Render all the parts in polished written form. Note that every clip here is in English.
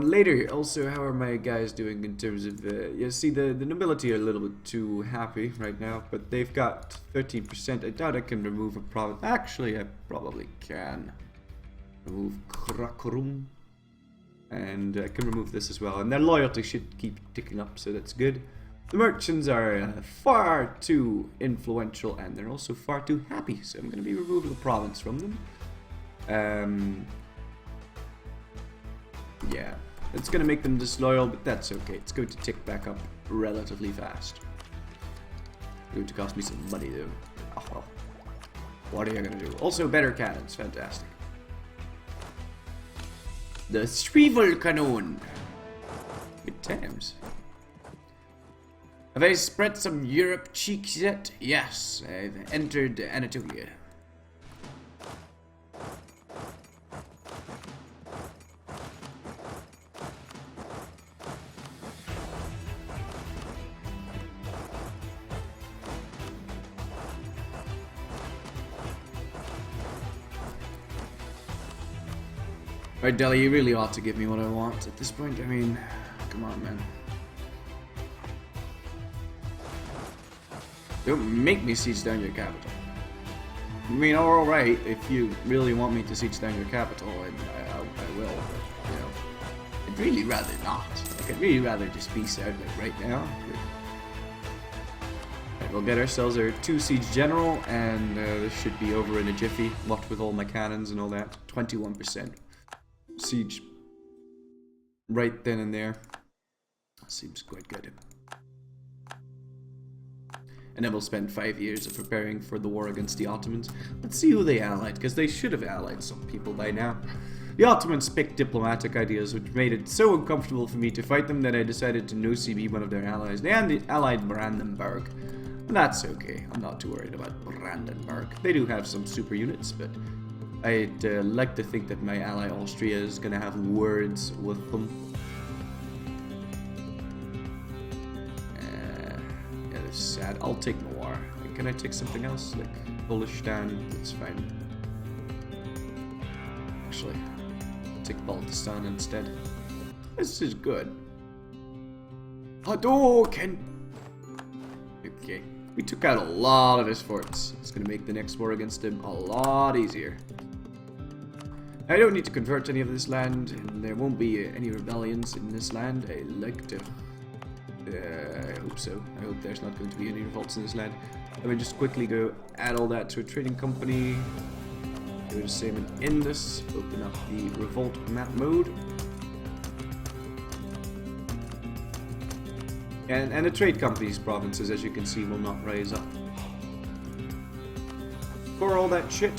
later. Also, how are my guys doing in terms of, you see, the nobility are a little bit too happy right now, but they've got 13%. I doubt I can remove a province. Actually, I probably can. Remove Krakorum. And I can remove this as well. And their loyalty should keep ticking up, so that's good. The merchants are far too influential, and they're also far too happy, so I'm going to be removing a province from them. Yeah, it's going to make them disloyal, but that's okay. It's going to tick back up relatively fast. It's going to cost me some money, though. Oh, well. What are you going to do? Also, better cannons. Fantastic. The Shrivel Cannon. Good times. Have I spread some Europe cheeks yet? Yes, I've entered Anatolia. Alright, Delhi, you really ought to give me what I want at this point. I mean, come on, man. Don't make me siege down your capital. I mean, alright, if you really want me to siege down your capital, I will, but, you know, I'd really rather not. Like, I'd really rather just peace out, like, right now. Right, we'll get ourselves our 2 siege general, and this should be over in a jiffy, what with all my cannons and all that. 21%. Siege right then and there. Seems quite good. And then we'll spend 5 years of preparing for the war against the Ottomans. Let's see who they allied, because they should have allied some people by now. The Ottomans picked diplomatic ideas, which made it so uncomfortable for me to fight them that I decided to no-CB one of their allies. They allied Brandenburg. And that's okay, I'm not too worried about Brandenburg. They do have some super units, but I'd like to think that my ally Austria is going to have words with them. Yeah, that's sad. I'll take Noir. Can I take something else? Like Polistan? That's fine. Actually, I'll take Baltistan instead. This is good. Hadouken! Okay. We took out a lot of his forts. It's going to make the next war against him a lot easier. I don't need to convert any of this land, and there won't be any rebellions in this land. I like to... I hope so. I hope there's not going to be any revolts in this land. Let me just quickly go add all that to a trading company. Do the same in Indus. Open up the revolt map mode. And the trade company's provinces, as you can see, will not rise up. For all that shit.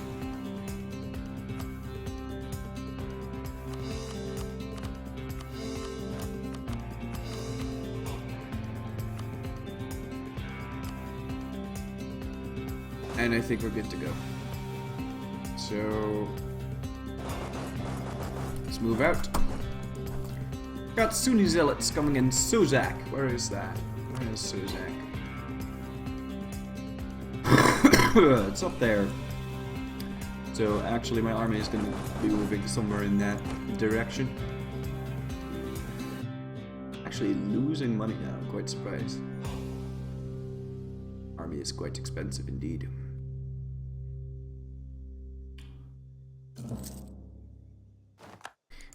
And I think we're good to go. So let's move out. Got Sunni zealots coming in. Sozak. Where is that? Where is Sozak? It's up there. So actually my army is going to be moving somewhere in that direction. Actually losing money now. I'm quite surprised. Army is quite expensive indeed.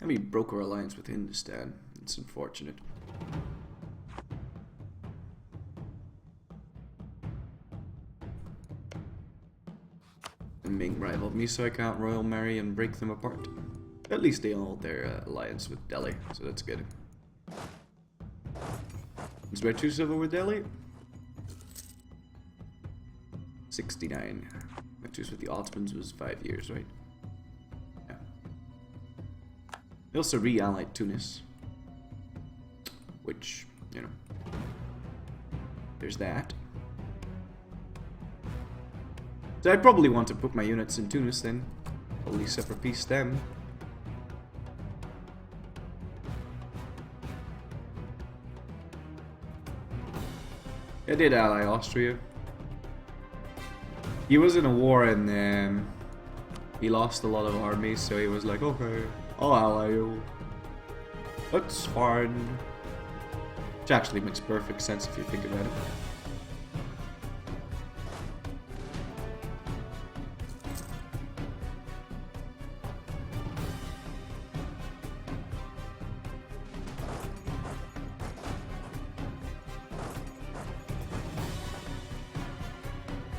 And we broke our alliance with Hindustan. It's unfortunate. The Ming rivaled me, so I can't royal marry and break them apart. At least they hold their alliance with Delhi, so that's good. Is my 2 civil with Delhi? 69. My truce with the Ottomans was 5 years, right? Yeah. They also re-allied Tunis. Which, you know. There's that. So I probably want to put my units in Tunis then. Probably separate piece them. I did ally Austria. He was in a war and he lost a lot of armies, so he was like, okay, I'll ally you. That's fine. Which actually makes perfect sense if you think about it.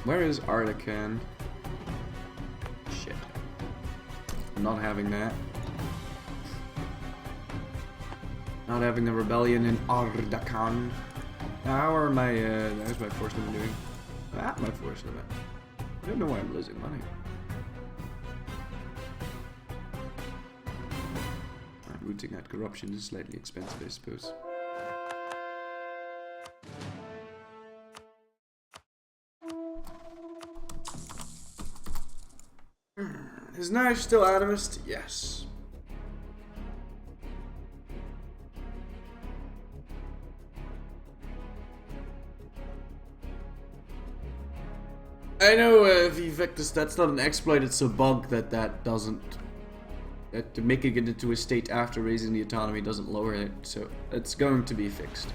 Where is Artican? Shit. I'm not having that. Not having the rebellion in Ardakan. How are my, how's my force limit doing? Ah, my force limit. I don't know why I'm losing money. Rooting out corruption is slightly expensive, I suppose. Is Nash still animist? Yes. I know, Vivectus, that's not an exploit, it's a bug that doesn't... That making it into a state after raising the autonomy doesn't lower it, so it's going to be fixed.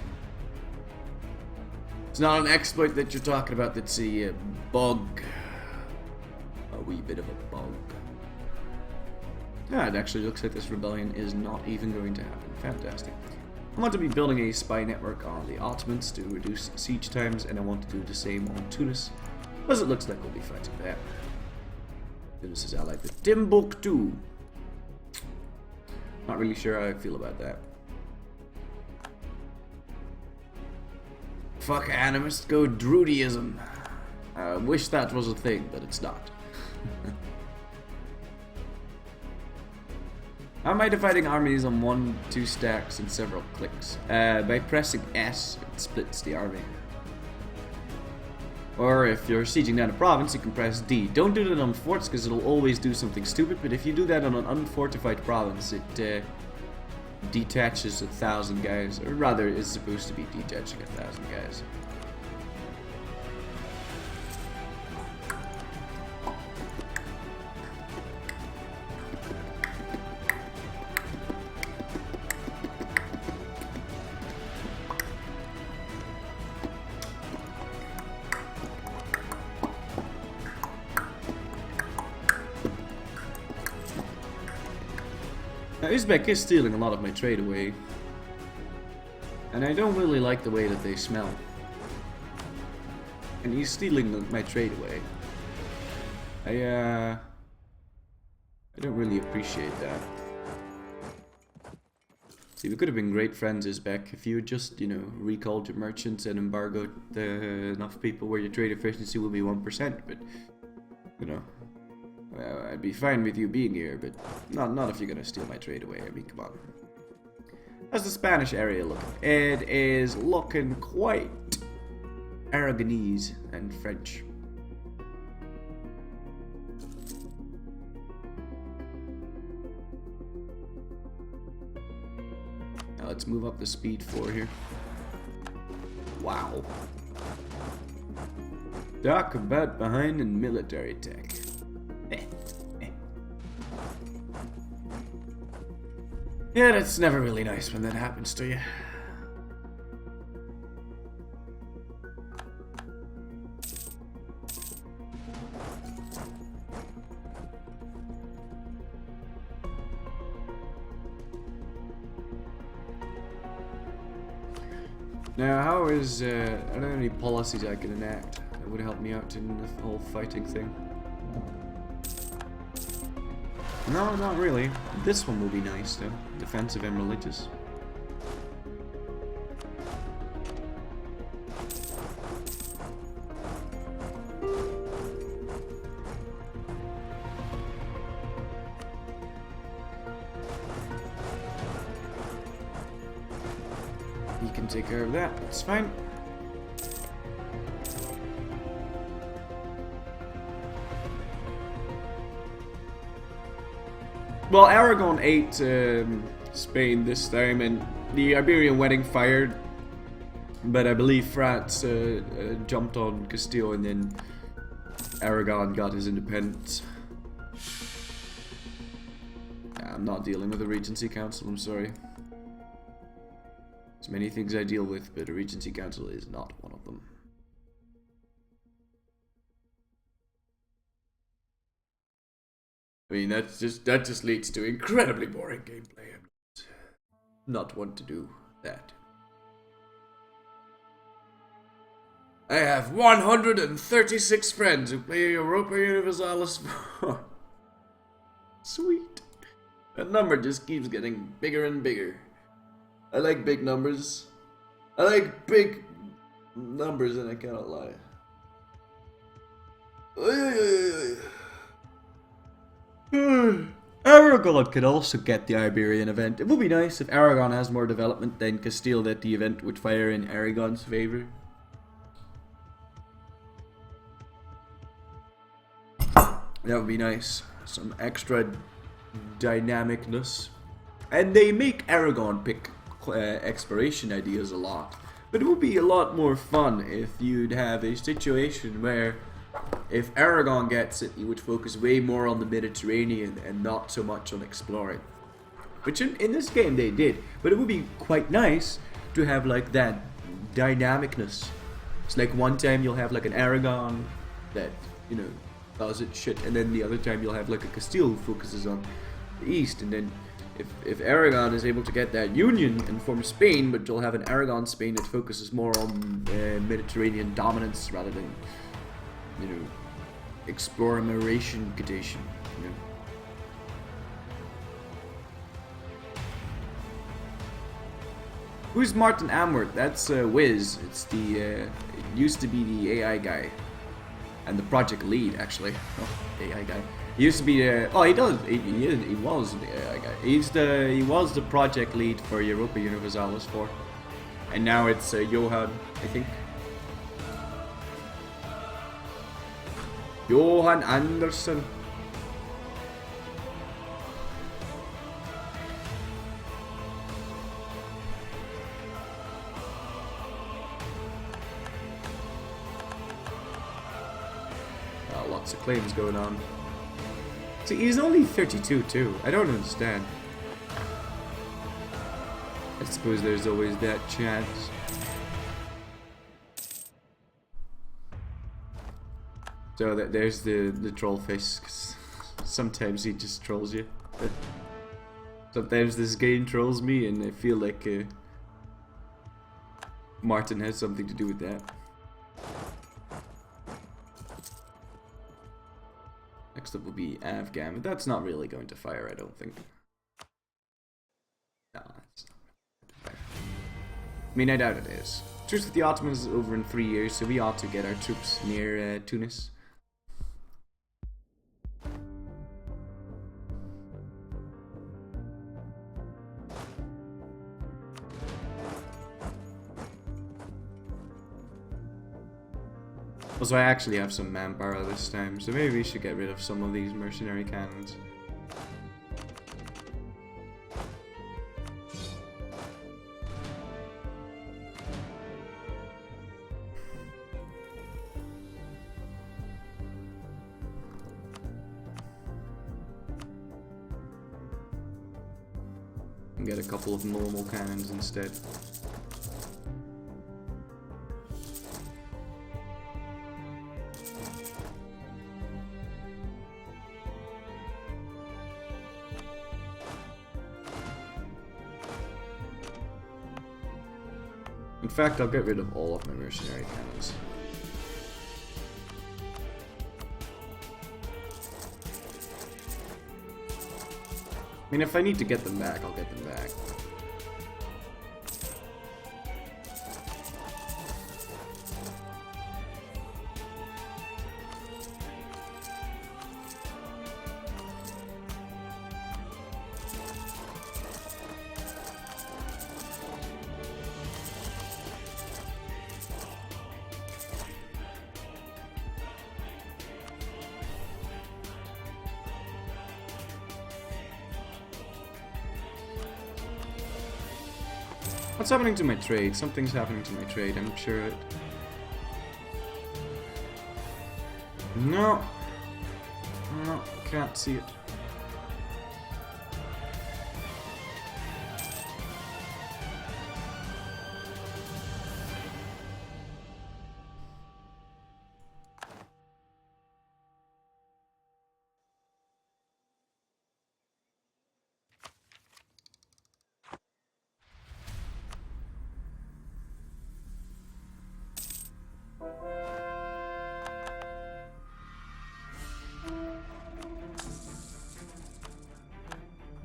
It's not an exploit that you're talking about, that's a bug. A wee bit of a bug. Yeah, it actually looks like this rebellion is not even going to happen. Fantastic. I want to be building a spy network on the Ottomans to reduce siege times, and I want to do the same on Tunis, because it looks like we'll be fighting there. Tunis is allied with Timbuktu. Not really sure how I feel about that. Fuck animist, go Druidism. I wish that was a thing, but it's not. How am I dividing armies on 1-2 stacks and several clicks? By pressing S, it splits the army. Or if you're sieging down a province, you can press D. Don't do that on forts, because it'll always do something stupid, but if you do that on an unfortified province, it detaches 1,000 guys, or rather is supposed to be detaching 1,000 guys. Now, Uzbek is stealing a lot of my trade away, and I don't really like the way that they smell. And he's stealing my trade away. I don't really appreciate that. See, we could have been great friends, Uzbek, if you had just, you know, recalled your merchants and embargoed enough people where your trade efficiency will be 1%, but, you know, well, I'd be fine with you being here, but not if you're gonna steal my trade away. I mean, come on. How's the Spanish area looking? It is looking quite Aragonese and French. Now let's move up the speed 4 here. Wow. Dark about behind in military tech. Yeah, that's never really nice when that happens to you. Now, how is, I don't know any policies I can enact that would help me out in the whole fighting thing. No, not really. This one will be nice, though. Defensive and religious. You can take care of that. That's fine. Well, Aragon ate Spain this time, and the Iberian wedding fired. But I believe France jumped on Castile, and then Aragon got his independence. I'm not dealing with the Regency Council, I'm sorry. There's many things I deal with, but a Regency Council is not one of them. I mean, that just leads to incredibly boring gameplay. I'm not one to do that. I have 136 friends who play Europa Universalis 4. Sweet. That number just keeps getting bigger and bigger. I like big numbers. I like big numbers, and I cannot lie. Aragon could also get the Iberian event. It would be nice if Aragon has more development, then Castile that the event would fire in Aragon's favor. That would be nice. Some extra dynamicness. And they make Aragon pick exploration ideas a lot. But it would be a lot more fun if you'd have a situation where if Aragon gets it, you would focus way more on the Mediterranean and not so much on exploring. Which in this game they did. But it would be quite nice to have like that dynamicness. It's like one time you'll have like an Aragon that, you know, does it shit, and then the other time you'll have like a Castile who focuses on the east, and then if Aragon is able to get that union and form Spain, but you'll have an Aragon Spain that focuses more on Mediterranean dominance rather than, you know, exploration, you know. Who's Martin Amworth? That's Wiz. It's the it used to be the AI guy. And the project lead, actually. Oh, AI guy. He used to be the. Oh, he does. He was the AI guy. He was the project lead for Europa Universalis 4, and now it's Johan, I think. Johan Anderson. Lots of claims going on. See, he's only 32 too. I don't understand. I suppose there's always that chance. So there's the troll face. Sometimes he just trolls you. Sometimes this game trolls me, and I feel like Martin has something to do with that. Next up will be Afghan, but that's not really going to fire, I don't think. No, it's not going to fire. I mean, I doubt it is. Truce with the Ottomans is over in 3 years, so we ought to get our troops near Tunis. Also, I actually have some manpower this time, so maybe we should get rid of some of these mercenary cannons. And get a couple of normal cannons instead. In fact, I'll get rid of all of my mercenary cannons. I mean, if I need to get them back, I'll get them back. What's happening to my trade? Something's happening to my trade, I'm sure it. No. No, can't see it.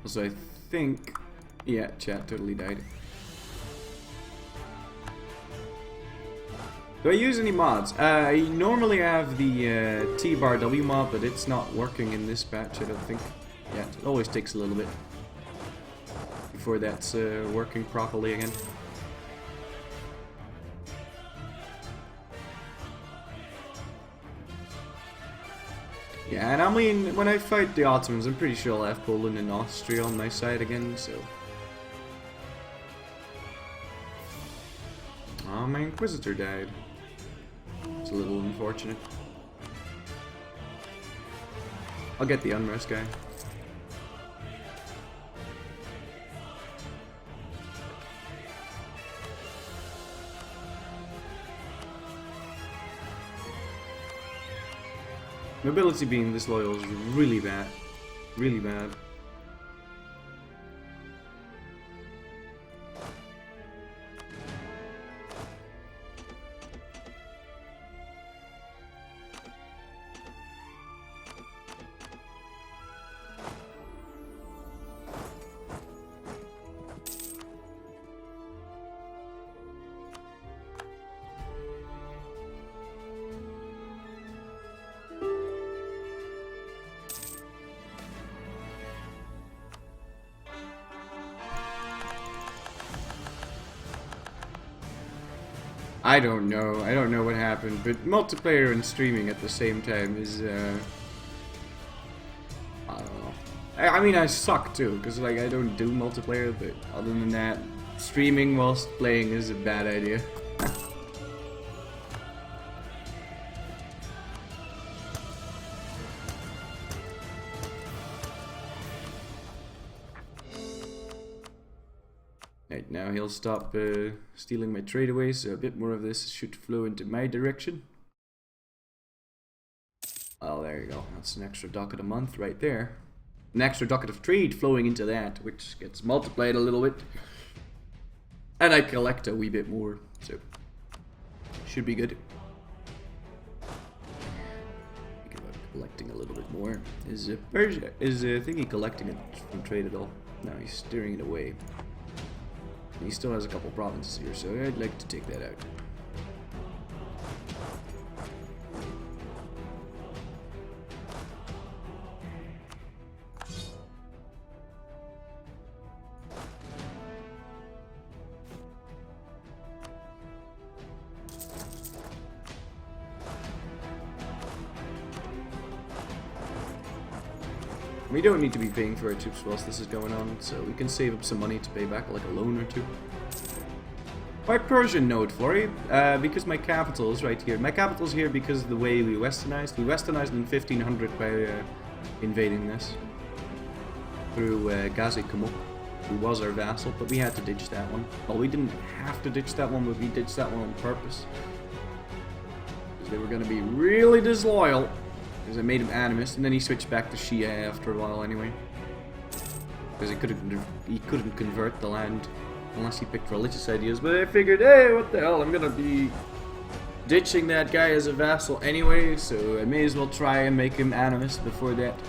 Also, I think... Yeah, chat totally died. Do I use any mods? I normally have the T-bar W mod, but it's not working in this patch, I don't think. Yeah, it always takes a little bit before that's working properly again. Yeah, and I mean, when I fight the Ottomans, I'm pretty sure I'll have Poland and Austria on my side again, so... Oh, my Inquisitor died. It's a little unfortunate. I'll get the Unrest guy. Mobility being this loyal is really bad. Really bad. I don't know. I don't know what happened, but multiplayer and streaming at the same time is, I don't know. I mean, I suck too, because like I don't do multiplayer, but other than that, streaming whilst playing is a bad idea. Right, now he'll stop stealing my trade away, so a bit more of this should flow into my direction. Oh, there you go. That's an extra ducat a month right there. An extra ducat of trade flowing into that, which gets multiplied a little bit. And I collect a wee bit more, so should be good. Think about collecting a little bit more. Is Persia thingy collecting it from trade at all? No, he's steering it away. He still has a couple provinces here, so I'd like to take that out. We don't need to be paying for our troops whilst this is going on, so we can save up some money to pay back like a loan or two. Why Persian node, Florry? Because my capital is right here. My capital's here because of the way we westernized. We westernized in 1500 by invading this through Gazi Kamuk, who was our vassal, but we had to ditch that one. Well, we didn't have to ditch that one, but we ditched that one on purpose. Because they were going to be really disloyal. Because I made him animist, and then he switched back to Shia after a while anyway. Because he couldn't convert the land unless he picked religious ideas. But I figured, hey, what the hell, I'm gonna be ditching that guy as a vassal anyway, so I may as well try and make him animist before that.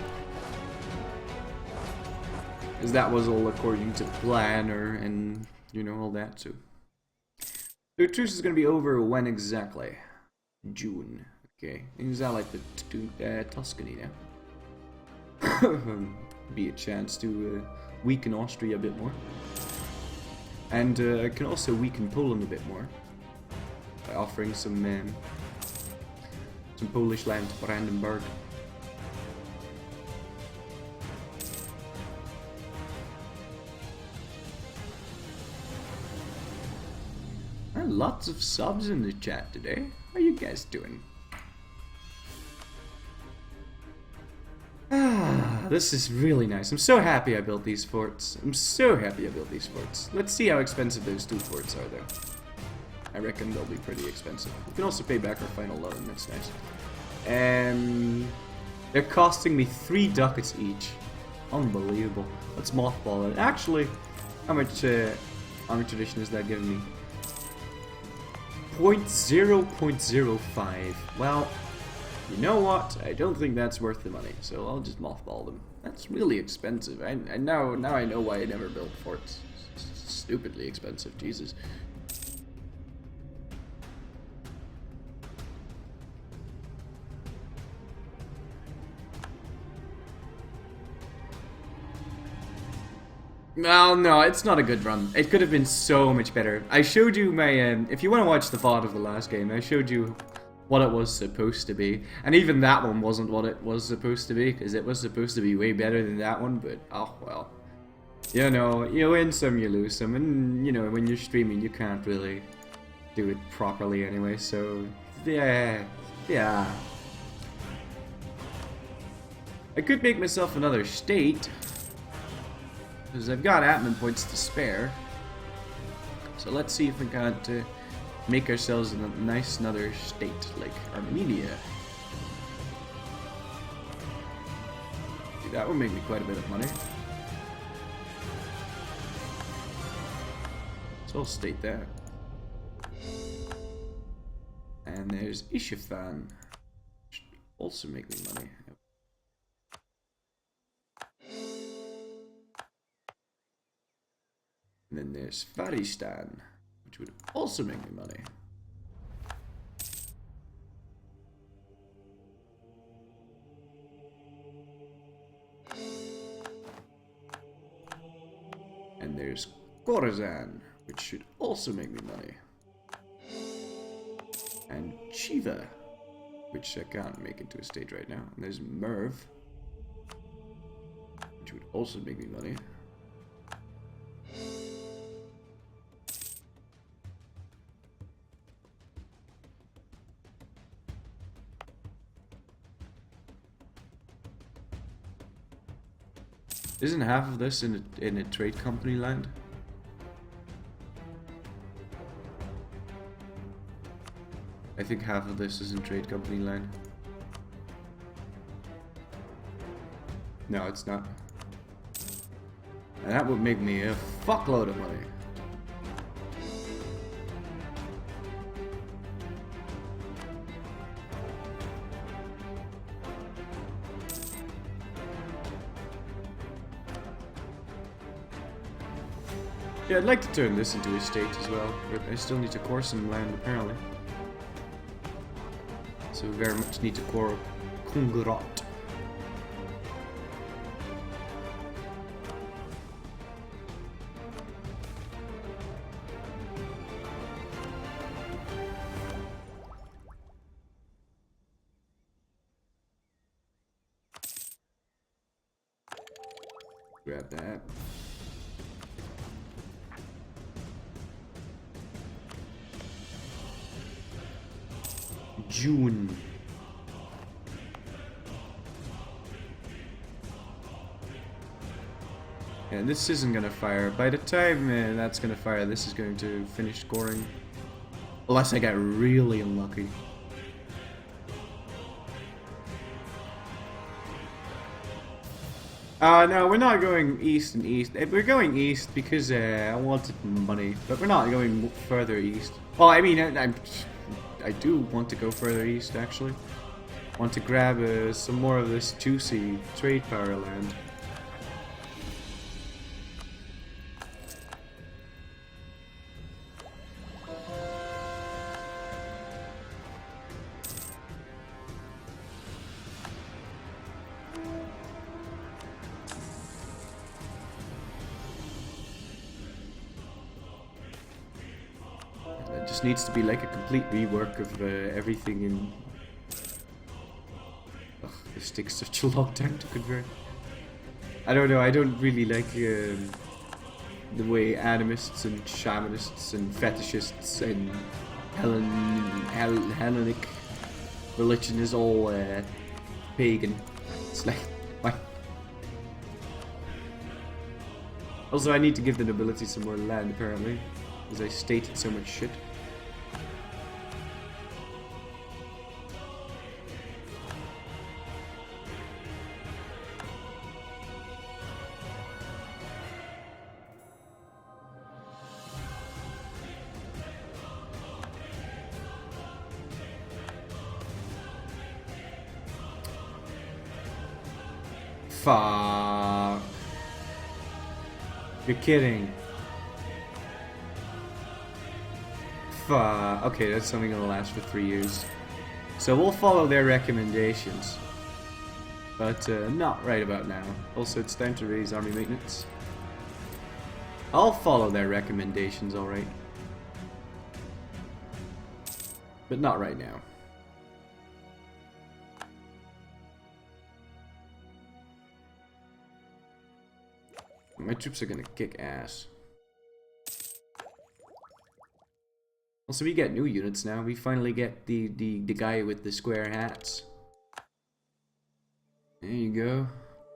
Because that was all according to plan, and you know, all that, so. The truce is gonna be over when exactly? June. Okay, is that like the Tuscany now? Be a chance to weaken Austria a bit more. And I can also weaken Poland a bit more by offering some Polish land to Brandenburg. Lots of subs in the chat today. How are you guys doing? This is really nice. I'm so happy I built these forts. I'm so happy I built these forts. Let's see how expensive those two forts are, though. I reckon they'll be pretty expensive. We can also pay back our final loan. That's nice. They're costing me 3 ducats each. Unbelievable. Let's mothball it. Actually, how much army tradition is that giving me? 0.05. Well, You know what? I don't think that's worth the money, so I'll just mothball them. That's really expensive. And now I know why I never built forts. It's stupidly expensive, Jesus. Well, no, it's not a good run. It could have been so much better. I showed you my, if you want to watch the VOD of the last game, I showed you what it was supposed to be. And even that one wasn't what it was supposed to be, because it was supposed to be way better than that one, but oh well. You know, you win some, you lose some, and you know, when you're streaming, you can't really do it properly anyway, so yeah. I could make myself another state, because I've got admin points to spare. So let's see if we can't make ourselves a nice another state like Armenia. See, that would make me quite a bit of money. So I'll state that. And there's Ishifan, which would also make me money. And then there's Faristan, which would also make me money. And there's Khorasan, which should also make me money. And Chiva, which I can't make into a state right now. And there's Merv, which would also make me money. Isn't half of this in a trade company land? I think half of this is in trade company land. No, it's not. And that would make me a fuckload of money. Yeah, I'd like to turn this into a state as well, but I still need to core some land apparently. So we very much need to core Kungurat. Grab that. June. And this isn't gonna fire. By the time that's gonna fire, this is going to finish scoring. Unless I get really unlucky. No, we're not going east and east. We're going east because I wanted money, but we're not going further east. Well, I mean, I do want to go further east, actually. Want to grab some more of this juicy trade power land. Needs to be like a complete rework of everything in... Ugh, this takes such a long time to convert. I don't know, I don't really like the way animists and shamanists and fetishists and Hellenic religion is all pagan. It's like, why? Also, I need to give the nobility some more land apparently, because I stated so much shit. Fuck. You're kidding. Fuck. Okay, that's only gonna last for 3 years. So we'll follow their recommendations. But not right about now. Also, it's time to raise army maintenance. I'll follow their recommendations, alright. But not right now. My troops are gonna kick ass. Also, we get new units now. We finally get the guy with the square hats. There you go.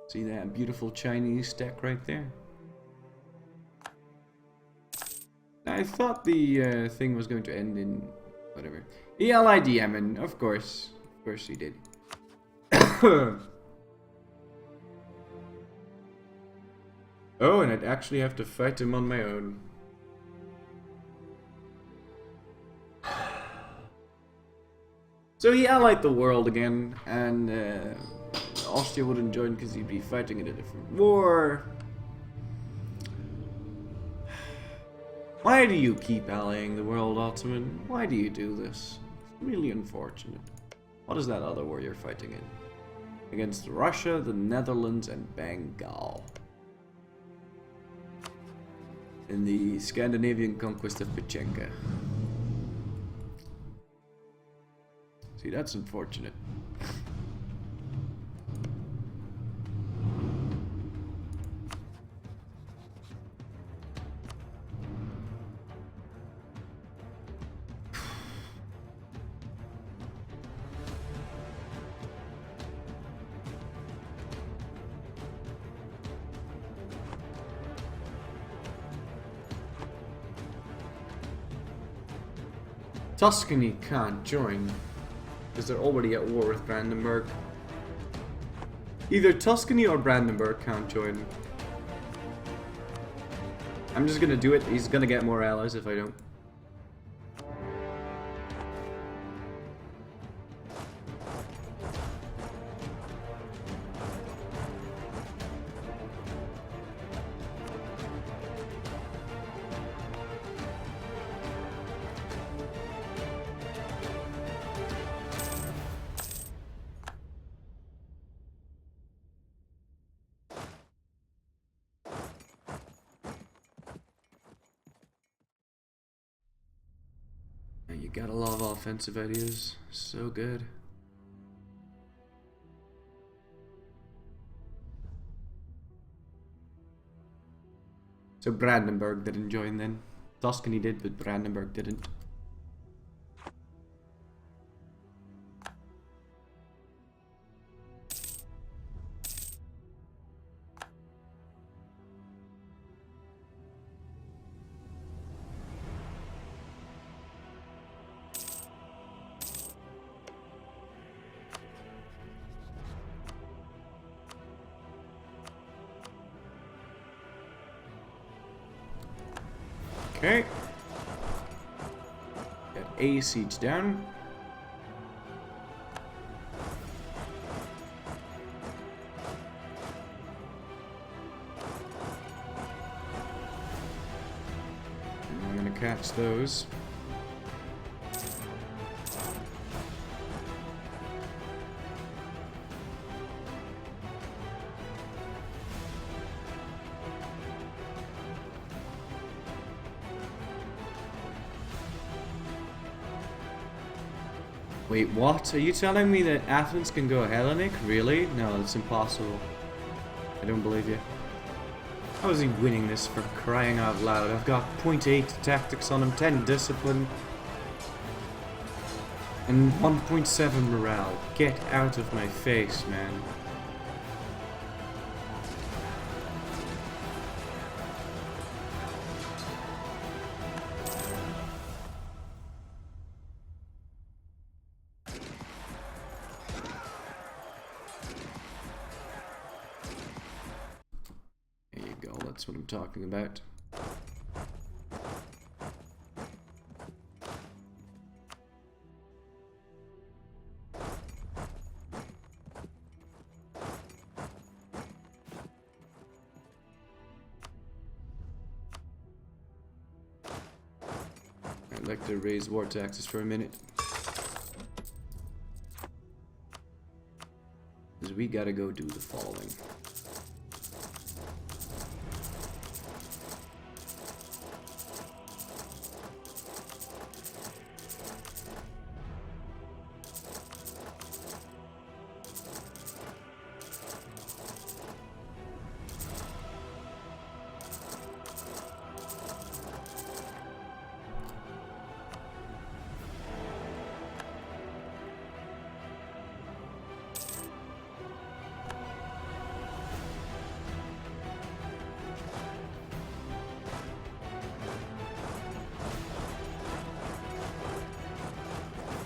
See that beautiful Chinese tech right there? I thought the thing was going to end in whatever. ELIDM, of course he did. Oh, and I'd actually have to fight him on my own. So he allied the world again, and Austria wouldn't join because he'd be fighting in a different war. Why do you keep allying the world, Ottoman? Why do you do this? It's really unfortunate. What is that other war you're fighting in? Against Russia, the Netherlands, and Bengal. In the Scandinavian conquest of Pechenga. See, that's unfortunate. Tuscany can't join because they're already at war with Brandenburg. Either Tuscany or Brandenburg can't join. I'm just gonna do it. He's gonna get more allies if I don't. You got a lot of offensive ideas. So good. So Brandenburg didn't join then. Tuscany did, but Brandenburg didn't. Okay. Got A siege down. And I'm gonna catch those. Wait, what? Are you telling me that Athens can go Hellenic? Really? No, that's impossible. I don't believe you. How is he winning this, for crying out loud? I've got 0.8 tactics on him, 10 discipline, and 1.7 morale. Get out of my face, man. That's what I'm talking about. like to raise war taxes for a minute. Because we gotta go do the following.